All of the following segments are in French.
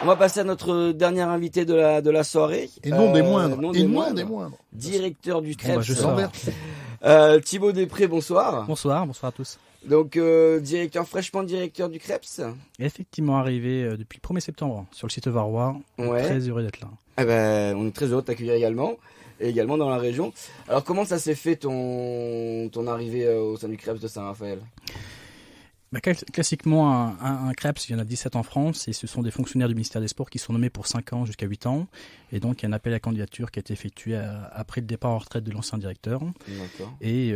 On va passer à notre dernier invité de la soirée. Et non des moindres. Non des moindres. Directeur du Krebs. je sors. Thibaut Després, bonsoir. Bonsoir à tous. Donc, fraîchement directeur du Krebs. Effectivement arrivé depuis le 1er septembre sur le site varois. Ouais. Très heureux d'être là. On est très heureux de t'accueillir également. Et également dans la région. Alors, comment ça s'est fait ton arrivée au sein du Krebs de Saint-Raphaël ? Classiquement, un Krebs, il y en a 17 en France et ce sont des fonctionnaires du ministère des Sports qui sont nommés pour 5 ans jusqu'à 8 ans. Et donc, il y a un appel à candidature qui a été effectué après le départ en retraite de l'ancien directeur. D'accord. Et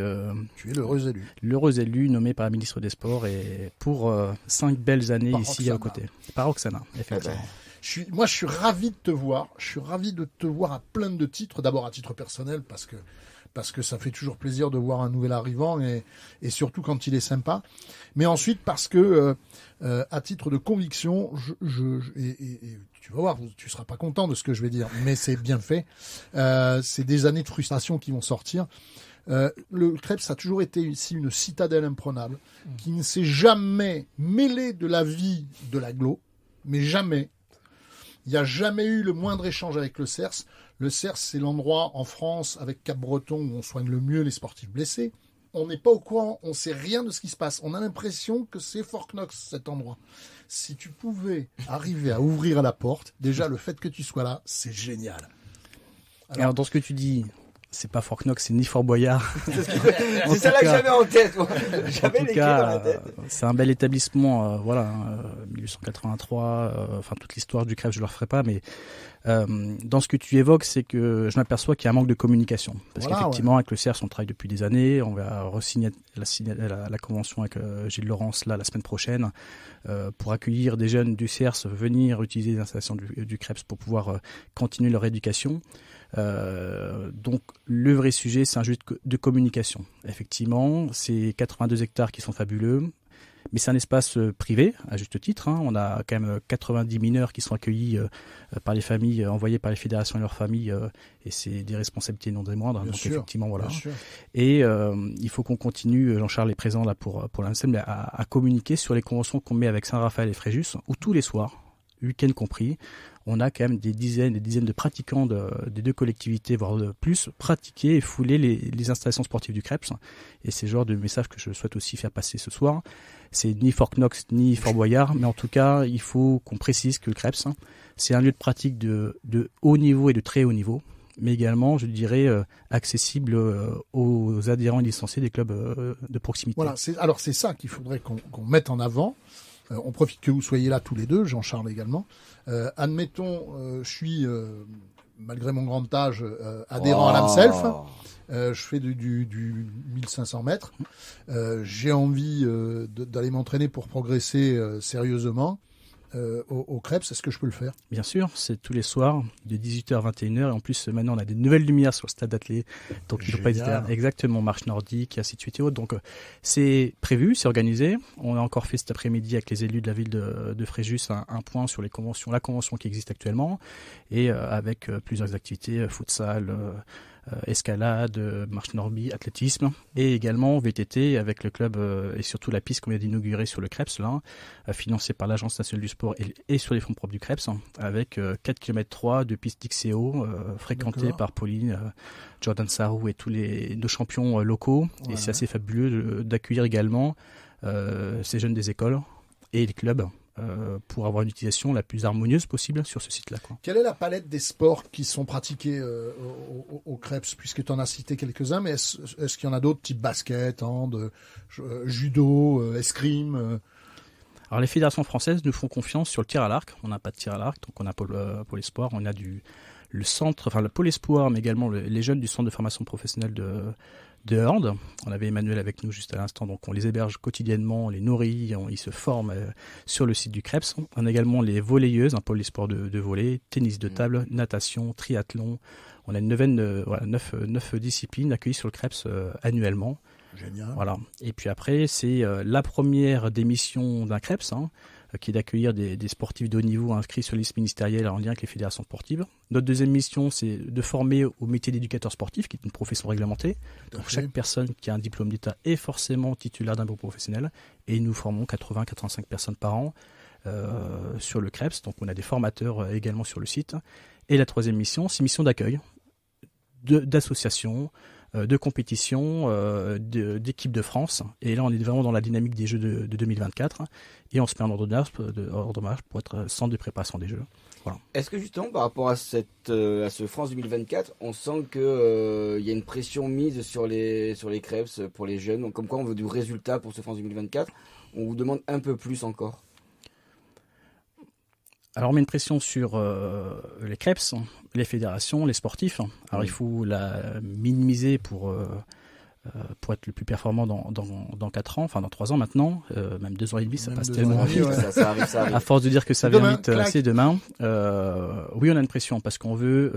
tu es l'heureux élu. L'heureux élu nommé par la ministre des Sports et pour 5 belles années par ici Roxana. À côté. Par Roxana, effectivement. Je suis ravi de te voir. Je suis ravi de te voir à plein de titres. D'abord à titre personnel parce que ça fait toujours plaisir de voir un nouvel arrivant et surtout quand il est sympa. Mais ensuite parce que à titre de conviction, et tu vas voir, tu seras pas content de ce que je vais dire, mais c'est bien fait. C'est des années de frustration qui vont sortir. Le Krebs a toujours été ici une citadelle imprenable qui ne s'est jamais mêlée de la vie de l'agglo, mais jamais. Il n'y a jamais eu le moindre échange avec le CERS. Le CERS, c'est l'endroit en France, avec Cap-Breton, où on soigne le mieux les sportifs blessés. On n'est pas au courant, on ne sait rien de ce qui se passe. On a l'impression que c'est Fort Knox, cet endroit. Si tu pouvais arriver à ouvrir la porte, déjà, le fait que tu sois là, c'est génial. Alors dans ce que tu dis... C'est pas Fort Knox, c'est ni Fort Boyard. C'est ça là que j'avais en tête. Moi. J'avais l'équipe dans la tête. C'est un bel établissement, 1883. Enfin, toute l'histoire du Krebs, je ne le referai pas, mais dans ce que tu évoques, c'est que je m'aperçois qu'il y a un manque de communication. Parce qu'effectivement, avec le CERS, on travaille depuis des années. On va re-signer la convention avec Gilles Laurence là la semaine prochaine pour accueillir des jeunes du CERS, venir utiliser les installations du Krebs pour pouvoir continuer leur éducation. Donc le vrai sujet, c'est un jeu de communication. Effectivement, c'est 82 hectares qui sont fabuleux, mais c'est un espace privé, à juste titre. On a quand même 90 mineurs qui sont accueillis par les familles, envoyés par les fédérations et leurs familles, et c'est des responsabilités non des moindres. Bien donc sûr, effectivement, voilà. Bien sûr. Et il faut qu'on continue, Jean-Charles est présent là pour l'ANSEM, à communiquer sur les conventions qu'on met avec Saint-Raphaël et Fréjus, où tous les soirs, week-end compris, on a quand même des dizaines et des dizaines de pratiquants des deux collectivités, voire de plus, pratiquer et fouler les installations sportives du Krebs. Et c'est le genre de message que je souhaite aussi faire passer ce soir. C'est ni Fort Knox, ni Fort Boyard, mais en tout cas, il faut qu'on précise que le Krebs, c'est un lieu de pratique de haut niveau et de très haut niveau, mais également, je dirais, accessible aux adhérents et licenciés des clubs de proximité. Voilà, c'est ça qu'il faudrait qu'on mette en avant. On profite que vous soyez là tous les deux, Jean-Charles également. Admettons, je suis, malgré mon grand âge, adhérent à l'AMSELF. Je fais du 1500 mètres. J'ai envie d'aller m'entraîner pour progresser sérieusement. Au Krebs, est-ce que je peux le faire ? Bien sûr, c'est tous les soirs de 18h à 21h. Et en plus, maintenant, on a des nouvelles lumières sur le stade d'athlée. Donc, il ne faut pas hésiter. Exactement, marche nordique, ainsi de suite et autres. Donc, c'est prévu, c'est organisé. On a encore fait cet après-midi avec les élus de la ville de Fréjus un point sur la convention qui existe actuellement. Et avec plusieurs activités, futsal, escalade, marche nordique, athlétisme et également VTT avec le club et surtout la piste qu'on vient d'inaugurer sur le Krebs là, financée par l'Agence nationale du sport et sur les fonds propres du Krebs avec 4 km 3 de piste XCO fréquentée par Pauline, Jordan Sarrou et tous nos champions locaux. Ouais. Et c'est assez fabuleux d'accueillir également ces jeunes des écoles et les clubs pour avoir une utilisation la plus harmonieuse possible sur ce site-là. Quelle est la palette des sports qui sont pratiqués au Krebs, puisque tu en as cité quelques-uns, mais est-ce qu'il y en a d'autres, type basket, hand, judo, escrime Alors les fédérations françaises nous font confiance sur le tir à l'arc. On n'a pas de tir à l'arc, donc on a Pôle Espoir, on a le centre, enfin le Pôle Espoir, mais également les jeunes du centre de formation professionnelle de hand. On avait Emmanuel avec nous juste à l'instant, donc on les héberge quotidiennement, on les nourrit, ils se forment sur le site du Krebs. On a également les volleyeuses, un pôle sport de volley, tennis de table, natation, triathlon. On a une neuvaine, 9 disciplines accueillies sur le Krebs annuellement. Génial. Voilà. Et puis après, c'est la première des missions d'un Krebs, qui est d'accueillir des sportifs de haut niveau inscrits sur la liste ministérielle en lien avec les fédérations sportives. Notre deuxième mission, c'est de former au métier d'éducateur sportif, qui est une profession réglementée. Donc chaque personne qui a un diplôme d'État est forcément titulaire d'un bureau professionnel. Et nous formons 80-85 personnes par an sur le Krebs. Donc on a des formateurs également sur le site. Et la troisième mission, c'est mission d'accueil d'associations, de compétitions, d'équipes de France. Et là, on est vraiment dans la dynamique des Jeux de 2024. Et on se met en ordre de marche pour être centre de préparation des Jeux. Voilà. Est-ce que justement, par rapport à ce France 2024, on sent qu'il y a une pression mise sur les Krebs pour les jeunes, donc comme quoi on veut du résultat pour ce France 2024, on vous demande un peu plus encore? Alors on met une pression sur les Krebs, les fédérations, les sportifs. Alors il faut la minimiser pour être le plus performant dans 4 ans, enfin dans 3 ans maintenant, même 2 ans et demi, ça passe tellement vite. Ouais. Ça arrive. À force de dire que ça vient vite, clac. c'est demain. Oui, on a une pression parce qu'on veut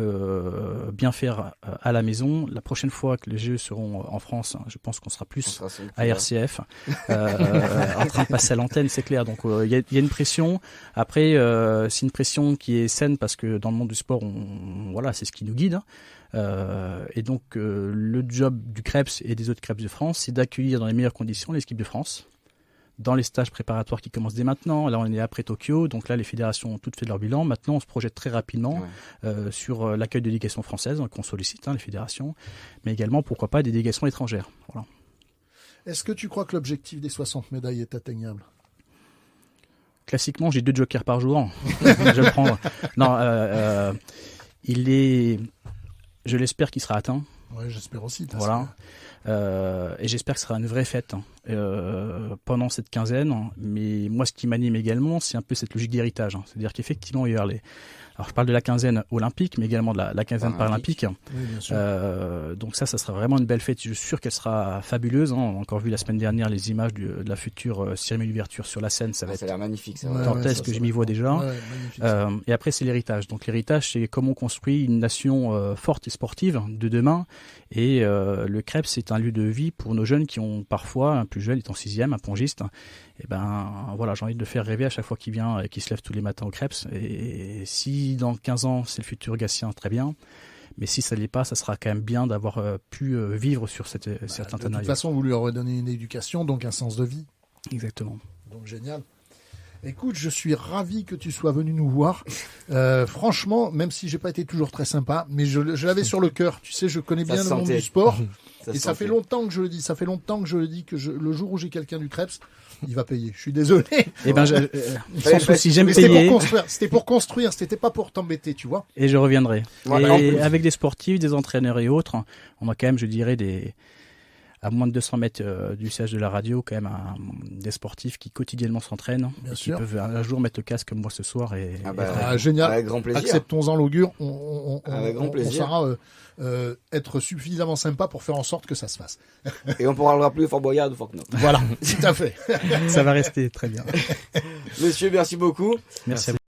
bien faire à la maison. La prochaine fois que les Jeux seront en France, je pense qu'on sera plus à RCF, en train de passer à l'antenne, c'est clair. Donc il y a une pression. Après, c'est une pression qui est saine parce que dans le monde du sport, voilà, c'est ce qui nous guide. Et donc le job du Krebs et des autres Krebs de France, c'est d'accueillir dans les meilleures conditions les équipes de France dans les stages préparatoires qui commencent dès maintenant. Là on est après Tokyo, donc là les fédérations ont toutes fait leur bilan. Maintenant on se projette très rapidement sur l'accueil de délégations françaises qu'on sollicite, les fédérations, mais également pourquoi pas des délégations étrangères. Voilà. Est-ce que tu crois que l'objectif des 60 médailles est atteignable? Classiquement j'ai 2 jokers par jour. Je vais le prendre. Non, je l'espère qu'il sera atteint. Ouais, j'espère aussi. Voilà. Et j'espère que ce sera une vraie fête pendant cette quinzaine. Mais moi, ce qui m'anime également, c'est un peu cette logique d'héritage. C'est-à-dire qu'effectivement, il y a alors je parle de la quinzaine olympique, mais également de la quinzaine paralympique. Oui, bien sûr. Donc ça sera vraiment une belle fête. Je suis sûr qu'elle sera fabuleuse. On a encore vu la semaine dernière les images de la future cérémonie d'ouverture sur la scène. Ça va Ça a l'air magnifique. Ça. dantesque, que je m'y vois déjà. Ouais, magnifique. Et après, c'est l'héritage. Donc l'héritage, c'est comment on construit une nation forte et sportive de demain. Et le Krebs, c'est un lieu de vie pour nos jeunes qui ont parfois, un plus jeune est en 6e, un pongiste. Et voilà, j'ai envie de le faire rêver à chaque fois qu'il vient et qu'il se lève tous les matins au Krebs. Et si dans 15 ans, c'est le futur Gatien, très bien. Mais si ça ne l'est pas, ça sera quand même bien d'avoir pu vivre sur certains De toute façon, vous lui aurez donné une éducation, donc un sens de vie. Exactement. Donc génial. Écoute, je suis ravi que tu sois venu nous voir. Franchement, même si j'ai pas été toujours très sympa, mais je l'avais sur le cœur. Tu sais, je connais bien le monde du sport. Ça fait longtemps que je le dis. Ça fait longtemps que je le dis que le jour où j'ai quelqu'un du Krebs, il va payer. Je suis désolé. Eh ben, sans souci, j'aime payer. C'était pour construire. C'était pas pour t'embêter, tu vois. Et je reviendrai. Voilà, et avec des sportifs, des entraîneurs et autres, on a quand même, je dirais, à moins de 200 mètres du siège de la radio, quand même des sportifs qui quotidiennement s'entraînent, et qui peuvent un jour mettre le casque comme moi ce soir. Génial. Avec grand plaisir. Acceptons-en l'augure. On plaisir. saura être suffisamment sympa pour faire en sorte que ça se fasse. Et on pourra le rappeler Fort Boyard ou Fort Knox. Voilà, tout à fait. Ça va rester très bien. Monsieur, merci beaucoup. Merci à vous.